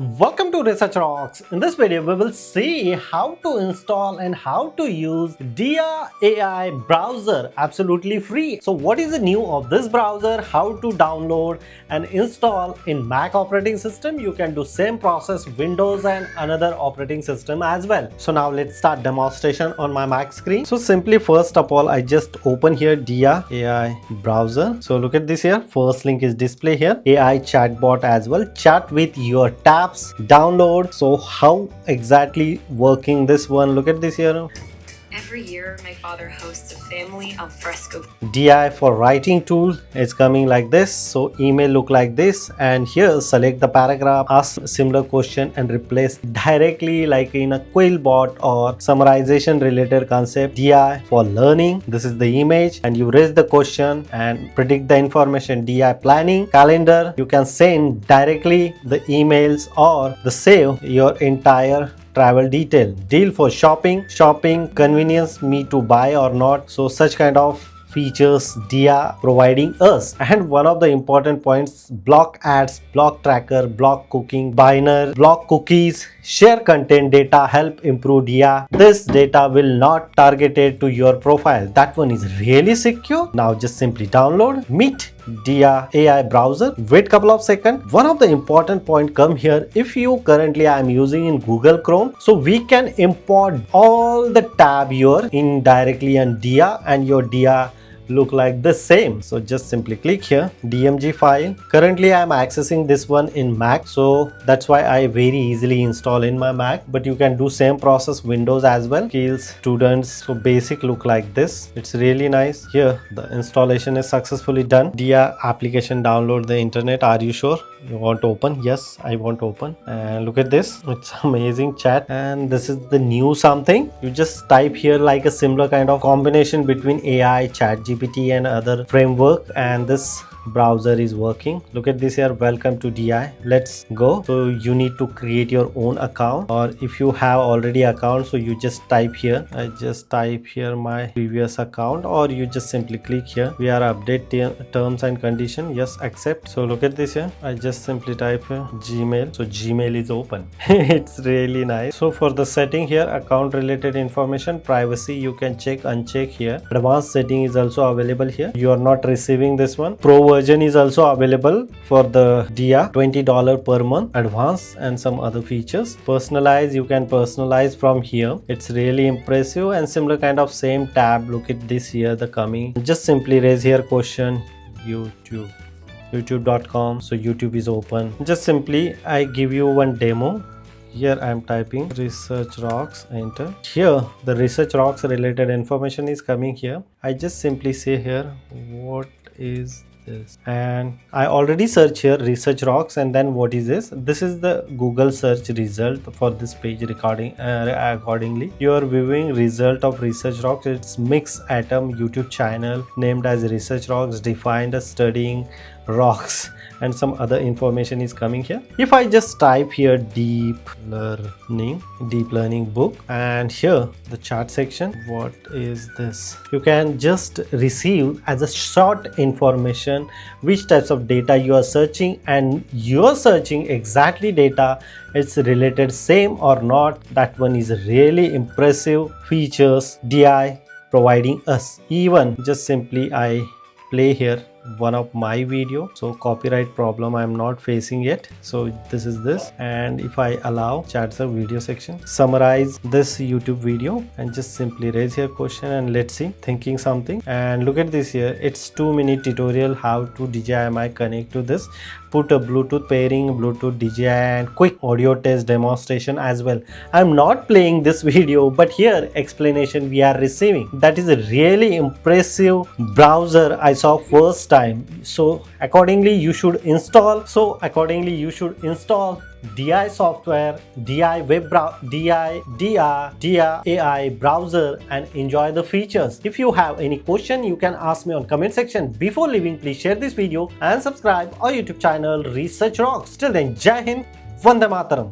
Welcome to Research Rocks. In this video, we will see how to install and how to use Dia AI browser absolutely free. So what is the new of this browser, how to download and install in Mac operating system. You can do same process Windows and another operating system as well. So now let's start demonstration on my Mac screen. So simply first of all, I just open here Dia AI browser. So look at this here. First link is display here. AI chatbot as well. Chat with your tabs. Download. So how exactly working this one? Look at this here. Every year, my father hosts a family alfresco. DI for writing tool is coming like this. So email look like this, and here select the paragraph, ask similar question and replace directly like in a quill bot or summarization related concept. DI for learning. This is the image and you raise the question and predict the information. DI planning, calendar. You can send directly the emails or the save your entire travel detail. Deal for shopping convenience me to buy or not. So such kind of features Dia providing us. And one of the important points, block ads, block tracker, block cooking, binary, block cookies, share content data, help improve Dia. This data will not targeted to your profile. That one is really secure. Now just simply download, meet Dia AI browser. Wait couple of seconds. One of the important point come here. If you currently I am using in Google Chrome, so we can import all the tab here in directly on Dia, and your Dia look like the same. So just simply click here, DMG file. Currently I am accessing this one in Mac, so that's why I very easily install in my Mac, but you can do same process Windows as well. Skills, students. So basic look like this. It's really nice. Here the installation is successfully done. Dia application download the internet. Are you sure you want to open? Yes, I want to open. And look at this, it's amazing chat. And this is the new something. You just type here like a similar kind of combination between AI, chat GPT and other framework, and this browser is working. Look at this here, welcome to DI. Let's go. So you need to create your own account, or if you have already account, so you just type here. I just type here my previous account, or you just simply click here. We are update terms and condition. Yes, accept. So look at this here. I just simply type here Gmail. So Gmail is open. It's really nice. So for the setting here, account related information, privacy, you can check uncheck here. Advanced setting is also available here. You are not receiving this one. Pro version is also available for the Dia, $20 per month. Advanced and some other features. Personalize, you can personalize from here. It's really impressive, and similar kind of same tab. Look at this here, the coming. Just simply raise here question youtube.com. so YouTube is open. Just simply I give you one demo. Here I am typing Research Rocks, enter. Here the Research Rocks related information is coming here. I just simply say here what is this, and I already search here Research Rocks, and then what is this? This is the Google search result for this page recording. Accordingly you are viewing result of Research Rocks. It's Mix Atom YouTube channel named as Research Rocks, defined as studying rocks, and some other information is coming here. If I just type here deep learning book, and here the chart section, what is this? You can just receive as a short information which types of data you are searching, and you are searching exactly data it's related same or not. That one is really impressive features DI providing us. Even just simply I play here one of my video, so copyright problem I am not facing yet. So this is this, and if I allow chat the video section, summarize this YouTube video, and just simply raise your question and let's see, thinking something. And look at this here, it's 2-minute tutorial how to DJI mic connect to this, put a Bluetooth pairing, Bluetooth DJI, and quick audio test demonstration as well. I'm not playing this video, but here explanation we are receiving. That is a really impressive browser I saw first time. So accordingly you should install. DI software, DI web browser, Dia AI browser, and enjoy the features. If you have any question, you can ask me on comment section. Before leaving, please share this video and subscribe our YouTube channel Research Rocks. Till then, Jai Hind, Vande Mataram.